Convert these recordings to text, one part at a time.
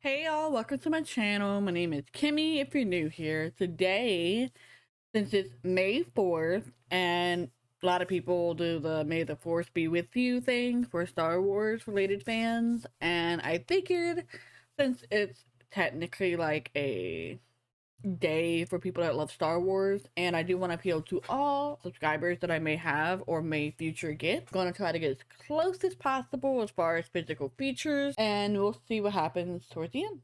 Hey y'all, welcome to my channel. My name is Kimmy if you're new here. Today, since it's May 4th and a lot of people do the May the 4th be with you thing for Star Wars related fans, and I figured since it's technically like a day for people that love Star Wars, and I do want to appeal to all subscribers that I may have or may future get. I'm going to try to get as close as possible as far as physical features, and we'll see what happens towards the end.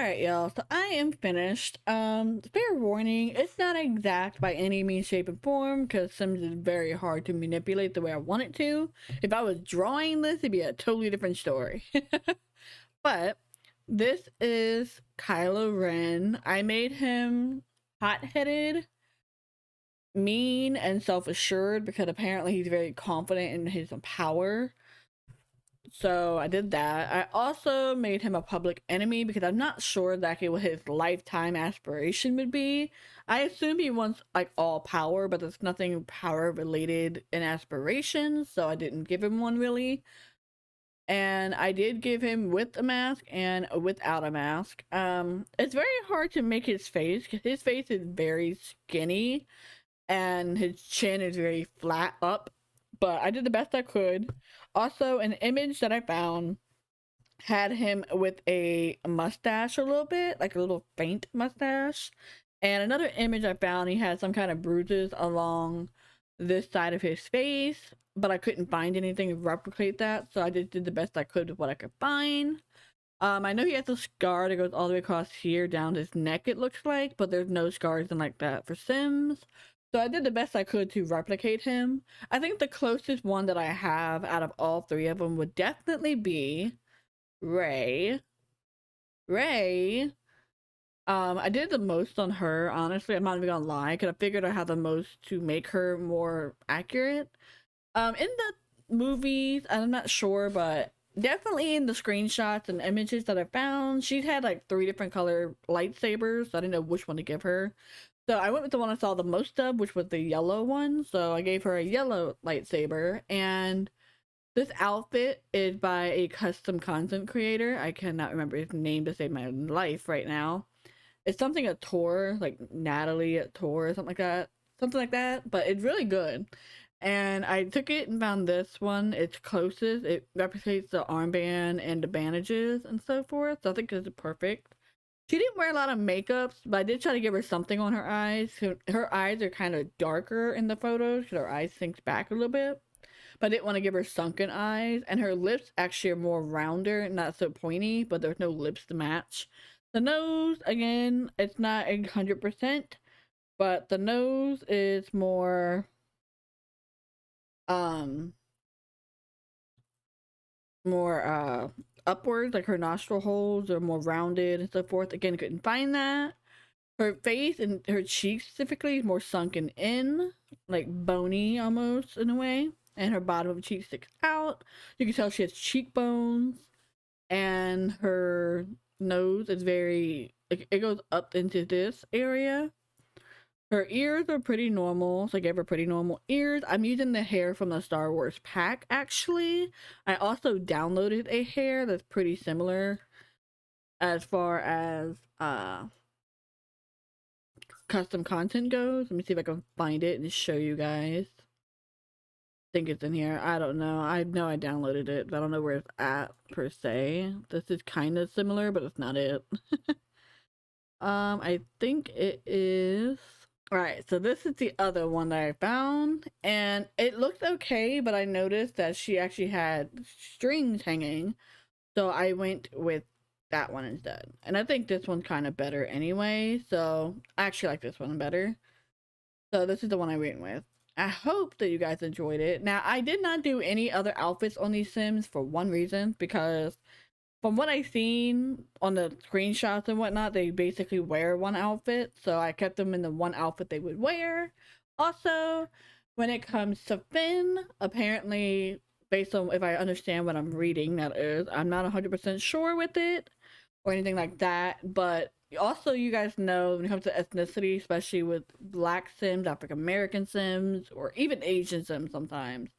Alright, y'all, so I am finished. Fair warning, it's not exact by any means, shape, and form, because Sims is very hard to manipulate the way I want it to. If I was drawing this, it'd be a totally different story. But this is Kylo Ren. I made him hot-headed, mean, and self-assured because apparently he's very confident in his power. So I did that. I also made him a public enemy because I'm not sure exactly what his lifetime aspiration would be. I assume he wants like all power, but there's nothing power related in aspirations, so I didn't give him one really. And I did give him with a mask and without a mask. It's very hard to make his face because his face is very skinny and his chin is very flat up, but I did the best I could. Also, an image that I found had him with a mustache a little bit, like a little faint mustache. And another image I found, he had some kind of bruises along this side of his face, but I couldn't find anything to replicate that, so I just did the best I could with what I could find. I know he has a scar that goes all the way across here down his neck, it looks like, but there's no scars in like that for Sims. So I did the best I could to replicate him. I think the closest one that I have out of all three of them would definitely be Ray. Ray. I did the most on her, honestly. I'm not even gonna lie, because I figured I had the most to make her more accurate. In the movies, I'm not sure, but definitely in the screenshots and images that I found, she's had like 3 different color lightsabers, so I didn't know which one to give her. So I went with the one I saw the most of, which was the yellow one. So I gave her a yellow lightsaber. And this outfit is by a custom content creator. I cannot remember his name to save my life right now. It's something at Tor, like Natalie at Tor or something like that. Something like that. But it's really good. And I took it and found this one. It's closest. It replicates the armband and the bandages and so forth. So I think it's perfect. She didn't wear a lot of makeup, but I did try to give her something on her eyes. Her eyes are kind of darker in the photos because her eyes sinks back a little bit. But I didn't want to give her sunken eyes. And her lips actually are more rounder, not so pointy, but there's no lips to match. The nose, again, it's not 100%, but the nose is more, more upwards, like her nostril holes are more rounded and so forth. Again, couldn't find that. Her face and her cheeks specifically is more sunken in, like bony almost in a way, and her bottom of the cheek sticks out. You can tell she has cheekbones, and her nose is very, like, it goes up into this area. Her ears are pretty normal, so I gave her pretty normal ears. I'm using the hair from the Star Wars pack, actually. I also downloaded a hair that's pretty similar as far as custom content goes. Let me see if I can find it and show you guys. I think it's in here. I don't know. I know I downloaded it, but I don't know where it's at per se. This is kind of similar, but it's not it. I think it is. Alright, so this is the other one that I found, and it looked okay, but I noticed that she actually had strings hanging, so I went with that one instead. And I think this one's kind of better anyway, so I actually like this one better. So this is the one I went with. I hope that you guys enjoyed it. Now, I did not do any other outfits on these Sims for one reason, because from what I've seen on the screenshots and whatnot, they basically wear one outfit, so I kept them in the one outfit they would wear. Also, when it comes to Finn, apparently, based on if I understand what I'm reading, that is, I'm not 100% sure with it or anything like that, but also you guys know when it comes to ethnicity, especially with Black Sims, African American Sims, or even Asian Sims sometimes,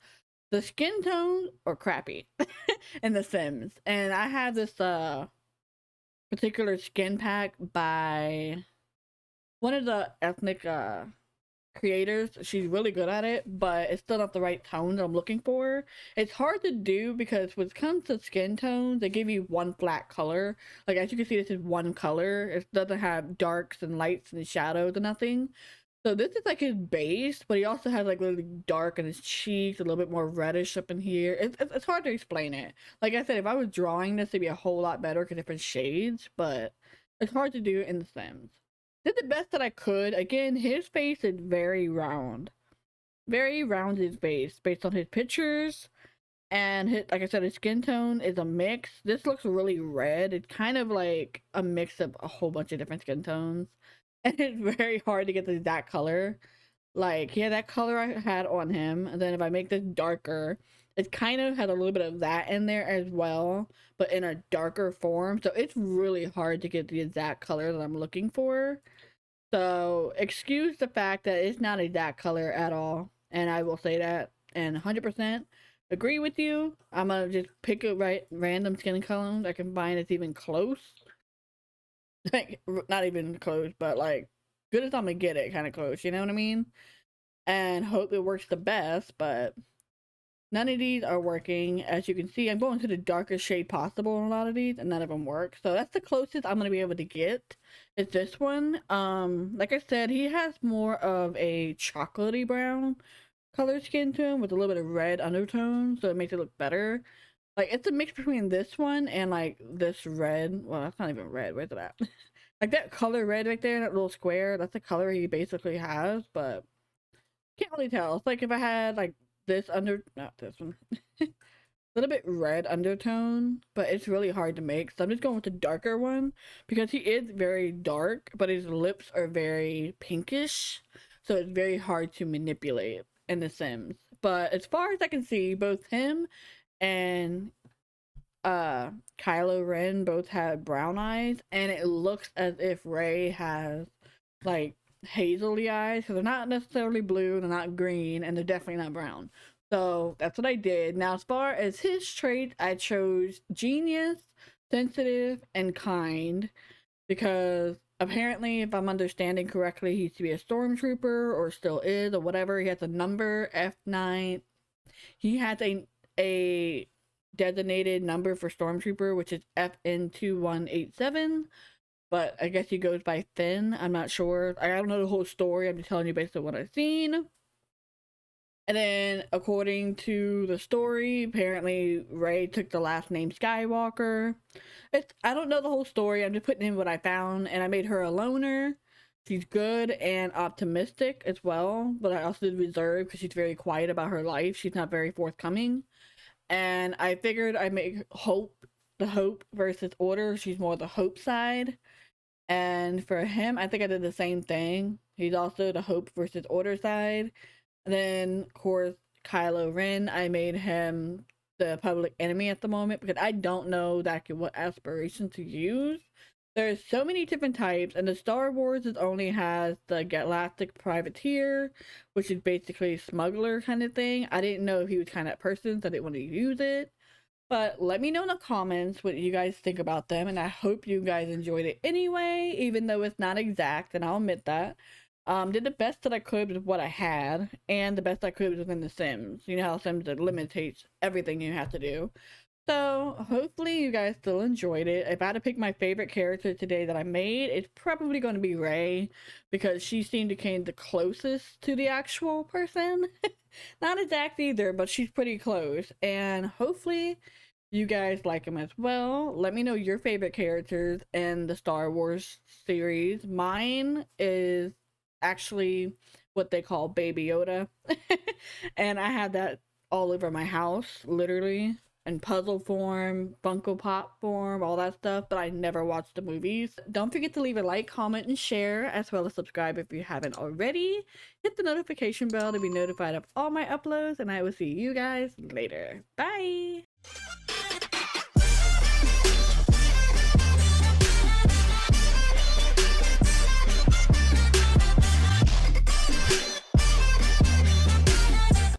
the skin tones are crappy in The Sims. And I have this particular skin pack by one of the ethnic creators. She's really good at it, but it's still not the right tone that I'm looking for. It's hard to do because when it comes to skin tones, they give you one flat color. Like, as you can see, this is one color. It doesn't have darks and lights and shadows and nothing. So this is like his base, but he also has like really dark in his cheeks, a little bit more reddish up in here. It's hard to explain it. Like I said, if I was drawing this, it'd be a whole lot better because different shades, but It's hard to do in The Sims. Did the best that I could. Again, his face is very round. Very rounded face based on his pictures. And his, like I said, his skin tone is a mix. This looks really red. It's kind of like a mix of a whole bunch of different skin tones. And it's very hard to get the exact color. Like, yeah, that color I had on him. And then if I make this darker, it kind of had a little bit of that in there as well, but in a darker form. So it's really hard to get the exact color that I'm looking for. So excuse the fact that it's not a exact color at all. And I will say that and 100% agree with you. I'm gonna just pick a random skin color I can find that's even close. Like, not even close, but like good as I'm gonna get it kind of close, you know what I mean? And hope it works the best, but none of these are working. As you can see, I'm going to the darkest shade possible in a lot of these, and none of them work. So that's the closest I'm going to be able to get, is this one. Like I said, he has more of a chocolatey brown color skin to him with a little bit of red undertone, so it makes it look better. Like, it's a mix between this one and, like, this red. Well, that's not even red. Where's it at? Like, that color red right there, that little square, that's the color he basically has, but can't really tell. It's like if I had, like, this not this one. A little bit red undertone, but it's really hard to make. So I'm just going with the darker one because he is very dark, but his lips are very pinkish. So it's very hard to manipulate in The Sims. But as far as I can see, both him and Kylo Ren both have brown eyes, and it looks as if Rey has like hazily eyes, because they're not necessarily blue, they're not green, and they're definitely not brown. So that's what I did. Now, as far as his trait, I chose genius, sensitive, and kind, because apparently, if I'm understanding correctly, he used to be a stormtrooper, or still is, or whatever. He has a number, F9. He has a designated number for stormtrooper, which is FN2187. But I guess he goes by Finn. I'm not sure. I don't know the whole story. I'm just telling you based on what I've seen. And then, according to the story, apparently Rey took the last name Skywalker. I don't know the whole story. I'm just putting in what I found. And I made her a loner. She's good and optimistic as well. But I also did reserve because she's very quiet about her life. She's not very forthcoming. And I figured I'd make Hope the Hope versus Order. She's more the Hope side. And for him, I think I did the same thing. He's also the Hope versus Order side. And then, of course, Kylo Ren, I made him the public enemy at the moment because I don't know exactly what aspiration to use. There's so many different types, and the Star Wars only has the Galactic Privateer, which is basically a smuggler kind of thing. I didn't know if he was kind of person, so I didn't want to use it. But let me know in the comments what you guys think about them, and I hope you guys enjoyed it anyway, even though it's not exact, and I'll admit that. Did the best that I could with what I had, and the best I could within The Sims. You know how Sims limits everything you have to do. So, hopefully you guys still enjoyed it. If I had to pick my favorite character today that I made, it's probably going to be Rey, because she seemed to came the closest to the actual person. Not exact either, but she's pretty close. And hopefully you guys like them as well. Let me know your favorite characters in the Star Wars series. Mine is actually what they call Baby Yoda. And I had that all over my house, literally, in puzzle form, Funko Pop form, all that stuff, but I never watched the movies. Don't forget to leave a like, comment, and share, as well as subscribe if you haven't already. Hit the notification bell to be notified of all my uploads, and I will see you guys later. Bye!